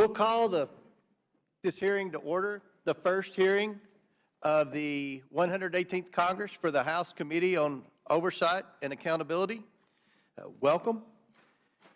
We'll call this hearing to order, the first hearing of the 118th Congress for the House Committee on Oversight and Accountability. Welcome.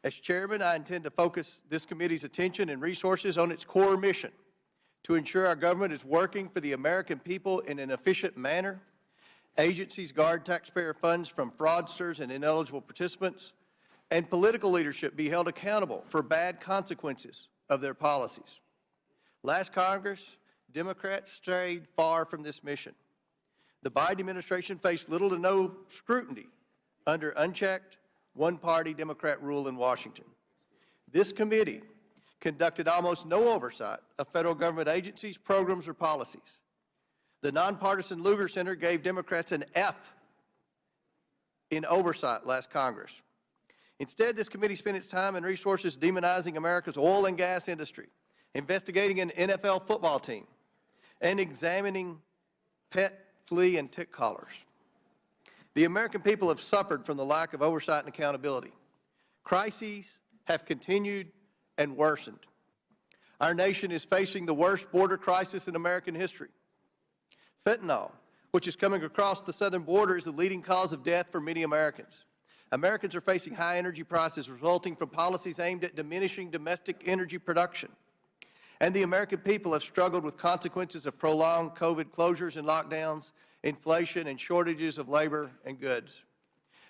As chairman, I intend to focus this committee's attention and resources on its core mission to ensure our government is working for the American people in an efficient manner. Agencies guard taxpayer funds from fraudsters and ineligible participants, and political leadership be held accountable for bad consequences of their policies. Last Congress, Democrats strayed far from this mission. The Biden administration faced little to no scrutiny under unchecked, one-party Democrat rule in Washington. This committee conducted almost no oversight of federal government agencies, programs, or policies. The nonpartisan Lugar Center gave Democrats an F in oversight last Congress. Instead, this committee spent its time and resources demonizing America's oil and gas industry, investigating an NFL football team, and examining pet, flea, and tick collars. The American people have suffered from the lack of oversight and accountability. Crises have continued and worsened. Our nation is facing the worst border crisis in American history. Fentanyl, which is coming across the southern border, is the leading cause of death for many Americans. Americans are facing high energy prices resulting from policies aimed at diminishing domestic energy production. And the American people have struggled with consequences of prolonged COVID closures and lockdowns, inflation, and shortages of labor and goods.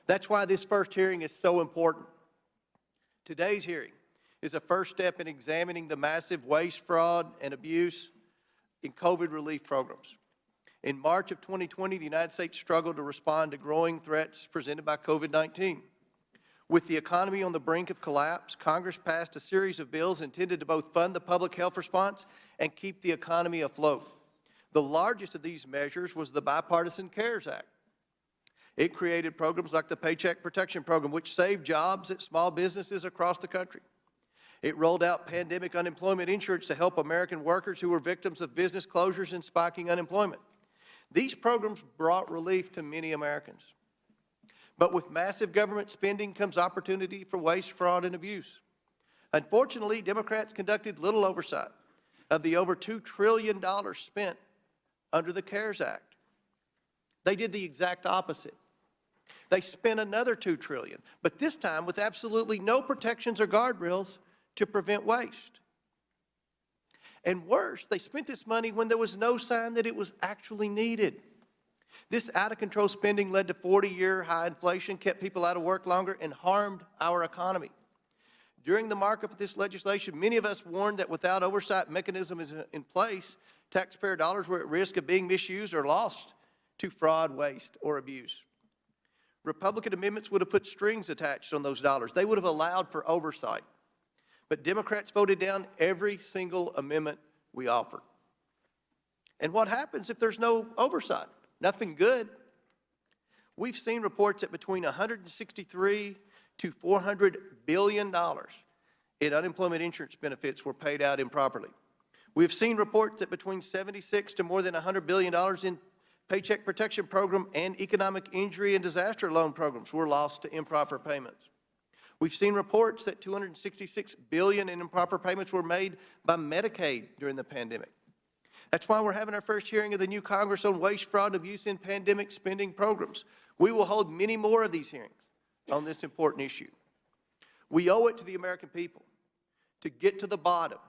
That's why this first hearing is so important. Today's hearing is a first step in examining the massive waste, fraud, and abuse in COVID relief programs. In March of 2020, the United States struggled to respond to growing threats presented by COVID-19. With the economy on the brink of collapse, Congress passed a series of bills intended to both fund the public health response and keep the economy afloat. The largest of these measures was the bipartisan CARES Act. It created programs like the Paycheck Protection Program, which saved jobs at small businesses across the country. It rolled out pandemic unemployment insurance to help American workers who were victims of business closures and spiking unemployment. These programs brought relief to many Americans. But with massive government spending comes opportunity for waste, fraud, and abuse. Unfortunately, Democrats conducted little oversight of the over $2 trillion spent under the CARES Act. They did the exact opposite. They spent another $2 trillion, but this time with absolutely no protections or guardrails to prevent waste. And worse, they spent this money when there was no sign that it was actually needed. This out-of-control spending led to 40-year high inflation, kept people out of work longer, and harmed our economy. During the markup of this legislation, many of us warned that without oversight mechanisms in place, taxpayer dollars were at risk of being misused or lost to fraud, waste, or abuse. Republican amendments would have put strings attached on those dollars. They would have allowed for oversight. But Democrats voted down every single amendment we offered. And what happens if there's no oversight? Nothing good. We've seen reports that between $163 to $400 billion in unemployment insurance benefits were paid out improperly. We've seen reports that between $76 to more than $100 billion in Paycheck Protection Program and economic injury and disaster loan programs were lost to improper payments. We've seen reports that $266 billion in improper payments were made by Medicaid during the pandemic. That's why we're having our first hearing of the new Congress on waste, fraud, and abuse in pandemic spending programs. We will hold many more of these hearings on this important issue. We owe it to the American people to get to the bottom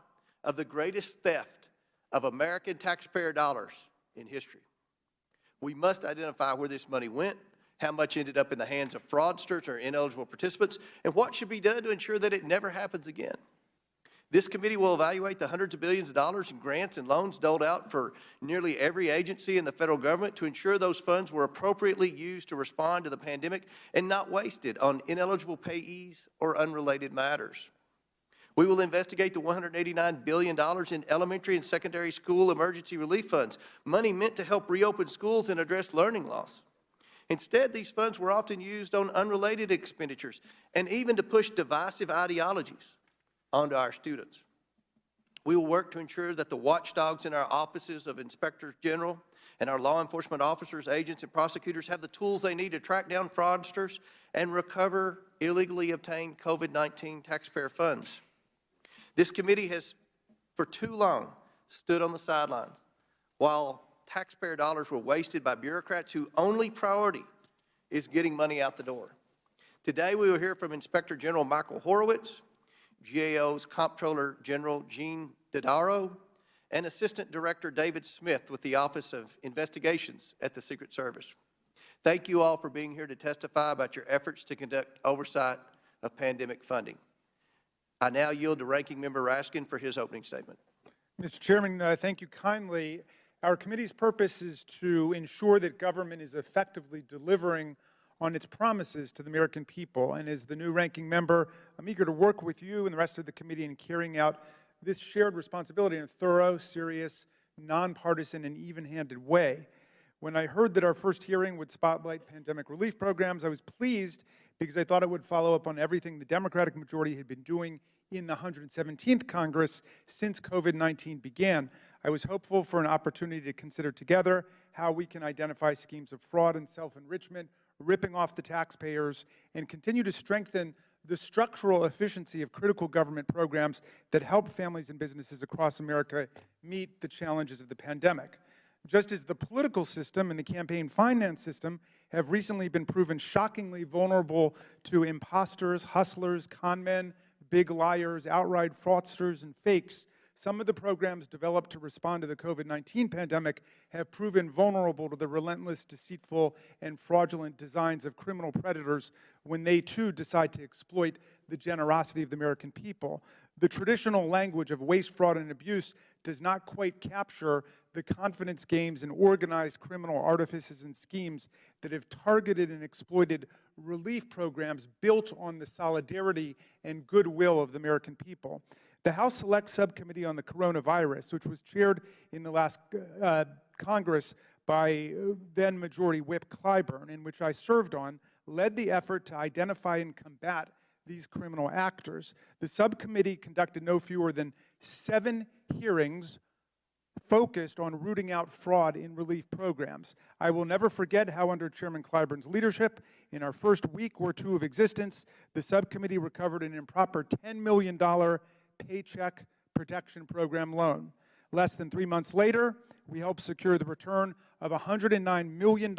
of the greatest theft of American taxpayer dollars in history. We must identify where this money went, how much ended up in the hands of fraudsters or ineligible participants, and what should be done to ensure that it never happens again. This committee will evaluate the hundreds of billions of dollars in grants and loans doled out for nearly every agency in the federal government to ensure those funds were appropriately used to respond to the pandemic and not wasted on ineligible payees or unrelated matters. We will investigate the $189 billion in elementary and secondary school emergency relief funds, money meant to help reopen schools and address learning loss. Instead, these funds were often used on unrelated expenditures and even to push divisive ideologies onto our students. We will work to ensure that the watchdogs in our offices of inspectors general and our law enforcement officers, agents, and prosecutors have the tools they need to track down fraudsters and recover illegally obtained COVID-19 taxpayer funds. This committee has for too long stood on the sidelines while taxpayer dollars were wasted by bureaucrats whose only priority is getting money out the door. Today, we will hear from Inspector General Michael Horowitz, GAO's Comptroller General Gene Dodaro, and Assistant Director David Smith with the Office of Investigations at the Secret Service. Thank you all for being here to testify about your efforts to conduct oversight of pandemic funding. I now yield to Ranking Member Raskin for his opening statement. Mr. Chairman, thank you kindly. Our committee's purpose is to ensure that government is effectively delivering on its promises to the American people. And as the new ranking member, I'm eager to work with you and the rest of the committee in carrying out this shared responsibility in a thorough, serious, nonpartisan, and even-handed way. When I heard that our first hearing would spotlight pandemic relief programs, I was pleased because I thought it would follow up on everything the Democratic majority had been doing in the 117th Congress since COVID-19 began. I was hopeful for an opportunity to consider together how we can identify schemes of fraud and self-enrichment, ripping off the taxpayers, and continue to strengthen the structural efficiency of critical government programs that help families and businesses across America meet the challenges of the pandemic. Just as the political system and the campaign finance system have recently been proven shockingly vulnerable to imposters, hustlers, con men, big liars, outright fraudsters, and fakes, some of the programs developed to respond to the COVID-19 pandemic have proven vulnerable to the relentless, deceitful, and fraudulent designs of criminal predators when they, too, decide to exploit the generosity of the American people. The traditional language of waste, fraud, and abuse does not quite capture the confidence games and organized criminal artifices and schemes that have targeted and exploited relief programs built on the solidarity and goodwill of the American people. The House Select Subcommittee on the Coronavirus, which was chaired in the last Congress by then-Majority Whip Clyburn, and which I served on, led the effort to identify and combat these criminal actors. The subcommittee conducted no fewer than 7 hearings focused on rooting out fraud in relief programs. I will never forget how under Chairman Clyburn's leadership, in our first week or two of existence, the subcommittee recovered an improper $10 million Paycheck Protection Program loan. Less than 3 months later, we helped secure the return of $109 million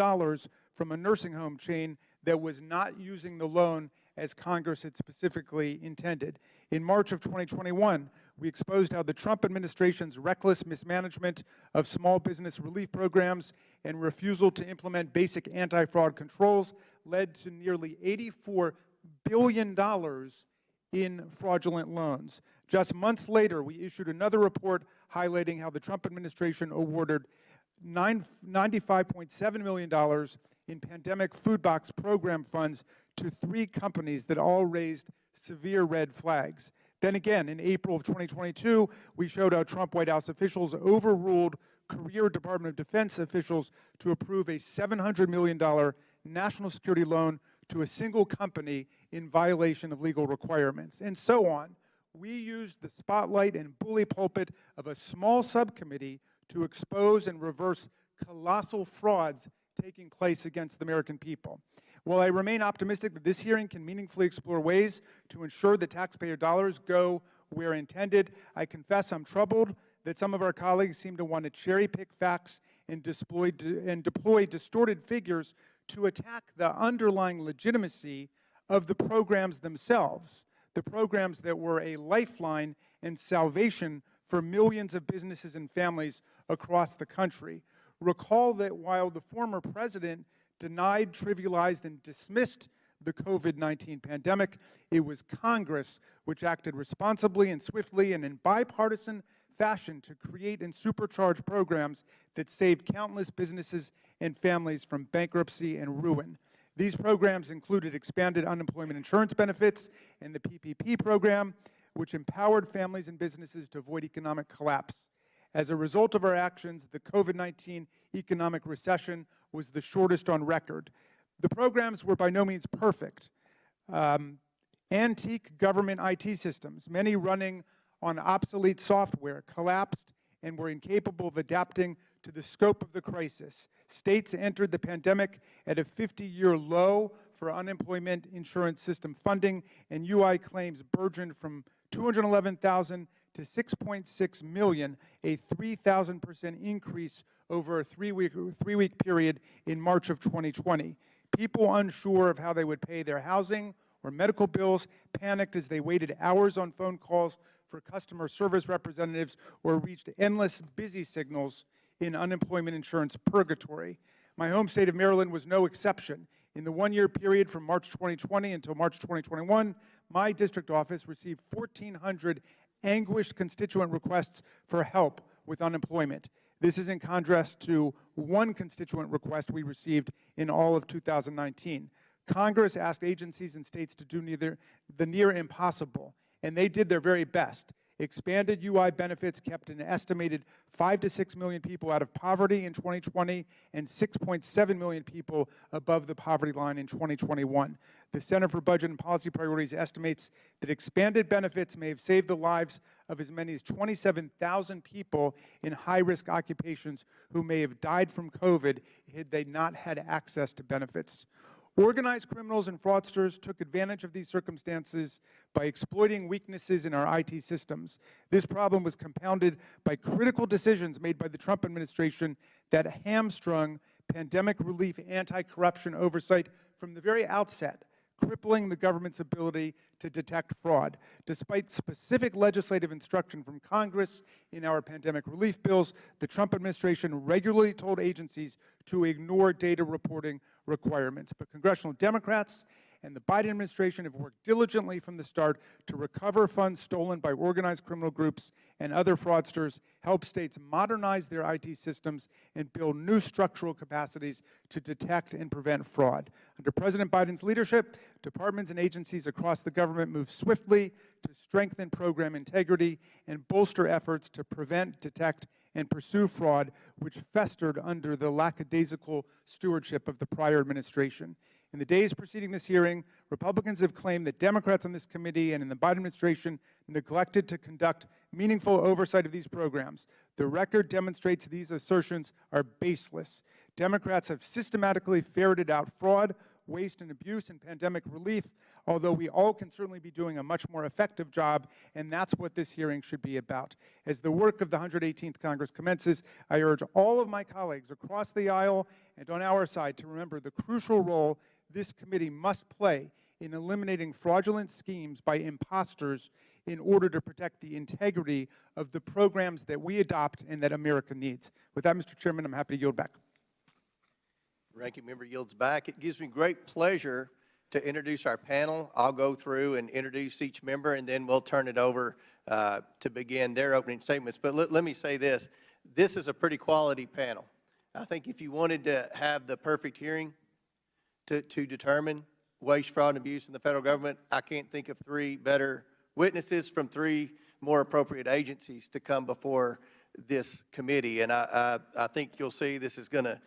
from a nursing home chain that was not using the loan as Congress had specifically intended. In March of 2021, we exposed how the Trump administration's reckless mismanagement of small business relief programs and refusal to implement basic anti-fraud controls led to nearly $84 billion in fraudulent loans. Just months later, we issued another report highlighting how the Trump administration awarded $95.7 million in pandemic food box program funds to 3 companies that all raised severe red flags. Then again, in April of 2022, we showed how Trump White House officials overruled career Department of Defense officials to approve a $700 million national security loan to a single company in violation of legal requirements, and so on. We used the spotlight and bully pulpit of a small subcommittee to expose and reverse colossal frauds taking place against the American people. While I remain optimistic that this hearing can meaningfully explore ways to ensure that taxpayer dollars go where intended, I confess I'm troubled that some of our colleagues seem to want to cherry-pick facts and deploy distorted figures to attack the underlying legitimacy of the programs themselves, the programs that were a lifeline and salvation for millions of businesses and families across the country. Recall that while the former president denied, trivialized, and dismissed the COVID-19 pandemic, it was Congress which acted responsibly and swiftly and in bipartisan fashion to create and supercharge programs that saved countless businesses and families from bankruptcy and ruin. These programs included expanded unemployment insurance benefits and the PPP program, which empowered families and businesses to avoid economic collapse. As a result of our actions, the COVID-19 economic recession was the shortest on record. The programs were by no means perfect. Antique government IT systems, many running on obsolete software, collapsed and were incapable of adapting to the scope of the crisis. States entered the pandemic at a 50-year low for unemployment insurance system funding, and UI claims burgeoned from 211,000 to 6.6 million, a 3,000% increase over a three-week period in March of 2020. People unsure of how they would pay their housing or medical bills panicked as they waited hours on phone calls for customer service representatives or reached endless busy signals in unemployment insurance purgatory. My home state of Maryland was no exception. In the one-year period from March 2020 until March 2021, my district office received 1,400 anguished constituent requests for help with unemployment. This is in contrast to one constituent request we received in all of 2019. Congress asked agencies and states to do the near impossible, and they did their very best. Expanded UI benefits kept an estimated 5 to 6 million people out of poverty in 2020 and 6.7 million people above the poverty line in 2021. The Center for Budget and Policy Priorities estimates that expanded benefits may have saved the lives of as many as 27,000 people in high-risk occupations who may have died from COVID had they not had access to benefits. Organized criminals and fraudsters took advantage of these circumstances by exploiting weaknesses in our IT systems. This problem was compounded by critical decisions made by the Trump administration that hamstrung pandemic relief anti-corruption oversight from the very outset, crippling the government's ability to detect fraud. Despite specific legislative instruction from Congress in our pandemic relief bills, the Trump administration regularly told agencies to ignore data reporting requirements. But congressional Democrats and the Biden administration have worked diligently from the start to recover funds stolen by organized criminal groups and other fraudsters, help states modernize their IT systems, and build new structural capacities to detect and prevent fraud. Under President Biden's leadership, departments and agencies across the government moved swiftly to strengthen program integrity and bolster efforts to prevent, detect, and pursue fraud, which festered under the lackadaisical stewardship of the prior administration. In the days preceding this hearing, Republicans have claimed that Democrats on this committee and in the Biden administration neglected to conduct meaningful oversight of these programs. The record demonstrates these assertions are baseless. Democrats have systematically ferreted out fraud, waste, and abuse in pandemic relief, although we all can certainly be doing a much more effective job, and that's what this hearing should be about. As the work of the 118th Congress commences, I urge all of my colleagues across the aisle and on our side to remember the crucial role this committee must play in eliminating fraudulent schemes by imposters in order to protect the integrity of the programs that we adopt and that America needs. With that, Mr. Chairman, I'm happy to yield back. Ranking member yields back. It gives me great pleasure to introduce our panel. I'll go through and introduce each member, and then we'll turn it over to begin their opening statements. But let me say this. This is a pretty quality panel. I think if you wanted to have the perfect hearing to determine waste, fraud, and abuse in the federal government, I can't think of three better witnesses from three more appropriate agencies to come before this committee. And I think you'll see this is going to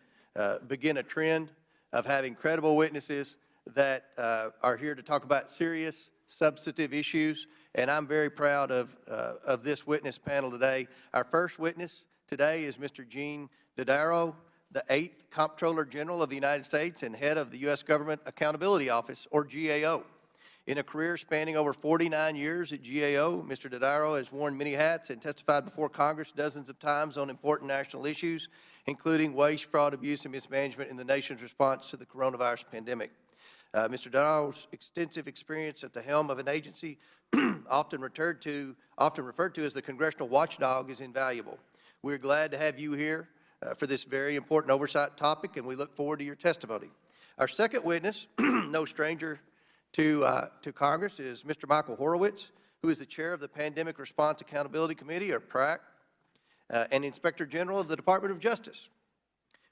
begin a trend of having credible witnesses that are here to talk about serious, substantive issues, and I'm very proud of this witness panel today. Our first witness today is Mr. Gene Dodaro, the 8th Comptroller General of the United States and head of the U.S. Government Accountability Office, or GAO. In a career spanning over 49 years at GAO, Mr. Dodaro has worn many hats and testified before Congress dozens of times on important national issues, including waste, fraud, abuse, and mismanagement in the nation's response to the coronavirus pandemic. Mr. Dodaro's extensive experience at the helm of an agency often referred to as the congressional watchdog is invaluable. We're glad to have you here for this very important oversight topic, and we look forward to your testimony. Our second witness, no stranger to Congress, is Mr. Michael Horowitz, who is the chair of the Pandemic Response Accountability Committee, or PRAC, and Inspector General of the Department of Justice.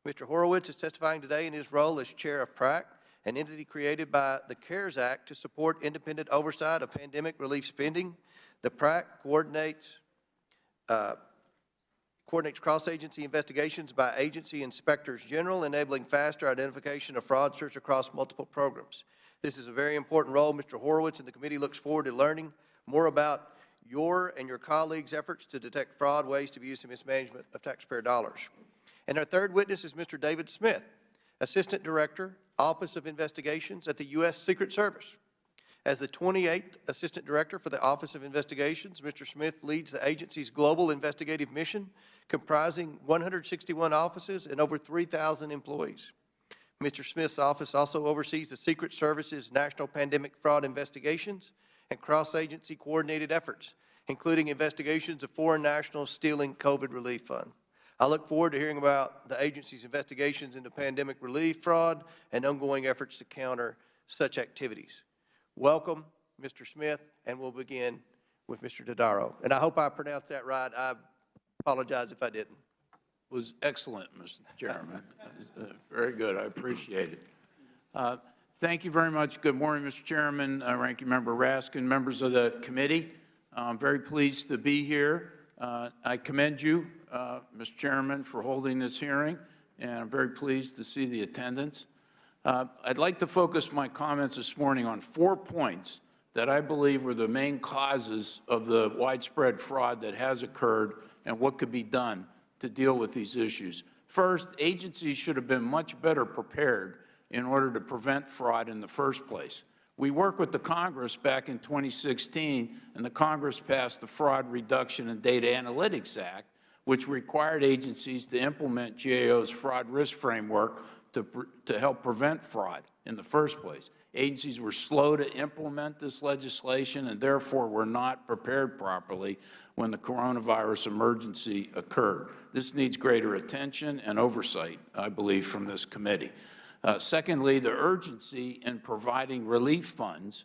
Mr. Horowitz is testifying today in his role as chair of PRAC, an entity created by the CARES Act to support independent oversight of pandemic relief spending. The PRAC coordinates cross-agency investigations by agency inspectors general, enabling faster identification of fraudsters across multiple programs. This is a very important role. Mr. Horowitz and the committee looks forward to learning more about your and your colleagues' efforts to detect fraud, waste, abuse, and mismanagement of taxpayer dollars. And our third witness is Mr. David Smith, Assistant Director, Office of Investigations at the U.S. Secret Service. As the 28th Assistant Director for the Office of Investigations, Mr. Smith leads the agency's global investigative mission, comprising 161 offices and over 3,000 employees. Mr. Smith's office also oversees the Secret Service's National Pandemic Fraud Investigations and cross-agency coordinated efforts, including investigations of foreign nationals stealing COVID relief fund. I look forward to hearing about the agency's investigations into pandemic relief fraud and ongoing efforts to counter such activities. Welcome, Mr. Smith, and we'll begin with Mr. Dodaro. And I hope I pronounced that right. I apologize if I didn't. Was excellent, Mr. Chairman. Very good. I appreciate it. Thank you very much. Good morning, Mr. Chairman, Ranking Member Raskin, members of the committee. I'm very pleased to be here. I commend you, Mr. Chairman, for holding this hearing, and I'm very pleased to see the attendance. I'd like to focus my comments this morning on 4 points that I believe were the main causes of the widespread fraud that has occurred and what could be done to deal with these issues. First, agencies should have been much better prepared in order to prevent fraud in the first place. We worked with the Congress back in 2016, and the Congress passed the Fraud Reduction and Data Analytics Act, which required agencies to implement GAO's fraud risk framework to help prevent fraud in the first place. Agencies were slow to implement this legislation and therefore were not prepared properly when the coronavirus emergency occurred. This needs greater attention and oversight, I believe, from this committee. Secondly, the urgency in providing relief funds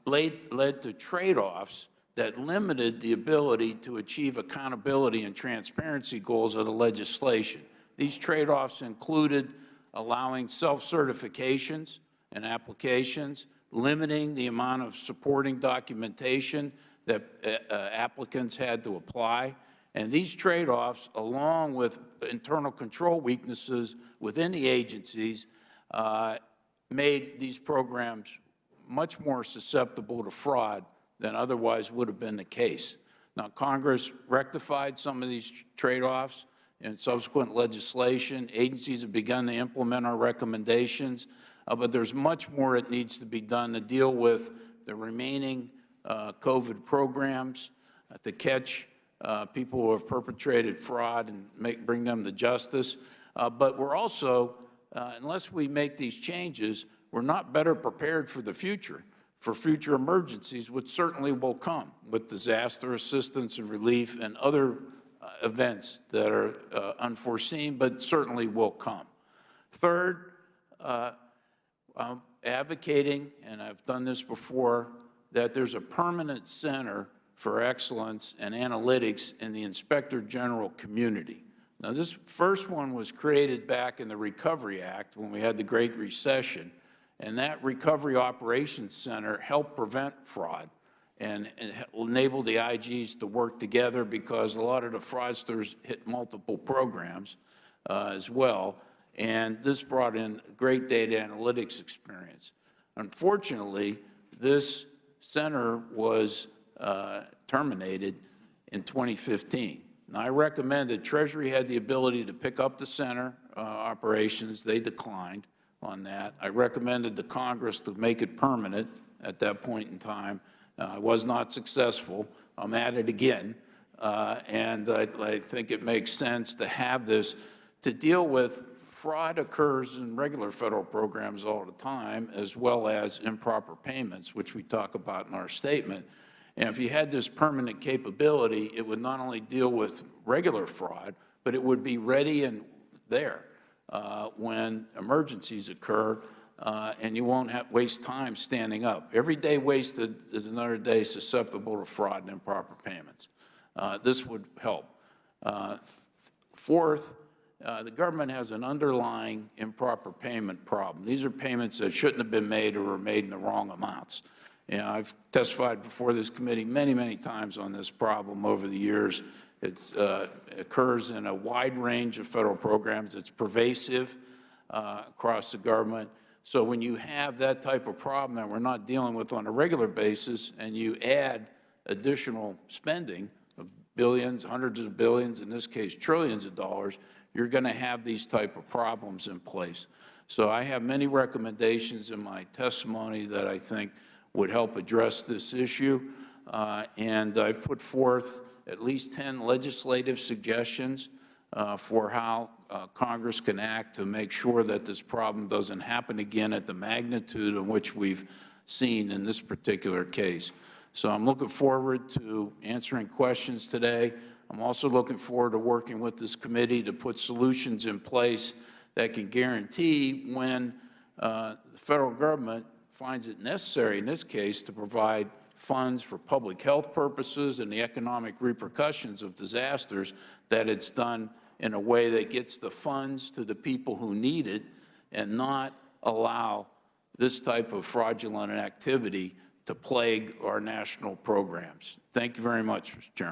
led to trade-offs that limited the ability to achieve accountability and transparency goals of the legislation. These trade-offs included allowing self-certifications and applications, limiting the amount of supporting documentation that applicants had to apply. And these trade-offs, along with internal control weaknesses within the agencies, made these programs much more susceptible to fraud than otherwise would have been the case. Now, Congress rectified some of these trade-offs in subsequent legislation. Agencies have begun to implement our recommendations, but there's much more that needs to be done to deal with the remaining COVID programs, to catch people who have perpetrated fraud and bring them to justice. But we're also, unless we make these changes, we're not better prepared for the future, for future emergencies, which certainly will come with disaster assistance and relief and other events that are unforeseen, but certainly will come. Third, I'm advocating, and I've done this before, that there's a permanent center for excellence and analytics in the Inspector General community. Now, this first one was created back in the Recovery Act when we had the Great Recession, and that Recovery Operations Center helped prevent fraud and enabled the IGs to work together because a lot of the fraudsters hit multiple programs as well, and this brought in great data analytics experience. Unfortunately, this center was terminated in 2015. Now, I recommend that Treasury had the ability to pick up the center operations. They declined on that. I recommended the Congress to make it permanent at that point in time. I was not successful. I'm at it again, and I think it makes sense to have this to deal with. Fraud occurs in regular federal programs all the time, as well as improper payments, which we talk about in our statement. And if you had this permanent capability, it would not only deal with regular fraud, but it would be ready and there when emergencies occur, and you won't waste time standing up. Every day wasted is another day susceptible to fraud and improper payments. This would help. Fourth, the government has an underlying improper payment problem. These are payments that shouldn't have been made or were made in the wrong amounts. I've testified before this committee many, many times on this problem over the years. It occurs in a wide range of federal programs. It's pervasive across the government. So when you have that type of problem that we're not dealing with on a regular basis, and you add additional spending of billions, hundreds of billions, in this case trillions of dollars, you're going to have these type of problems in place. So I have many recommendations in my testimony that I think would help address this issue, and I've put forth at least 10 legislative suggestions for how Congress can act to make sure that this problem doesn't happen again at the magnitude in which we've seen in this particular case. So I'm looking forward to answering questions today. I'm also looking forward to working with this committee to put solutions in place that can guarantee when the federal government finds it necessary, in this case, to provide funds for public health purposes and the economic repercussions of disasters, that it's done in a way that gets the funds to the people who need it and not allow this type of fraudulent activity to plague our national programs. Thank you very much, Mr. Chairman.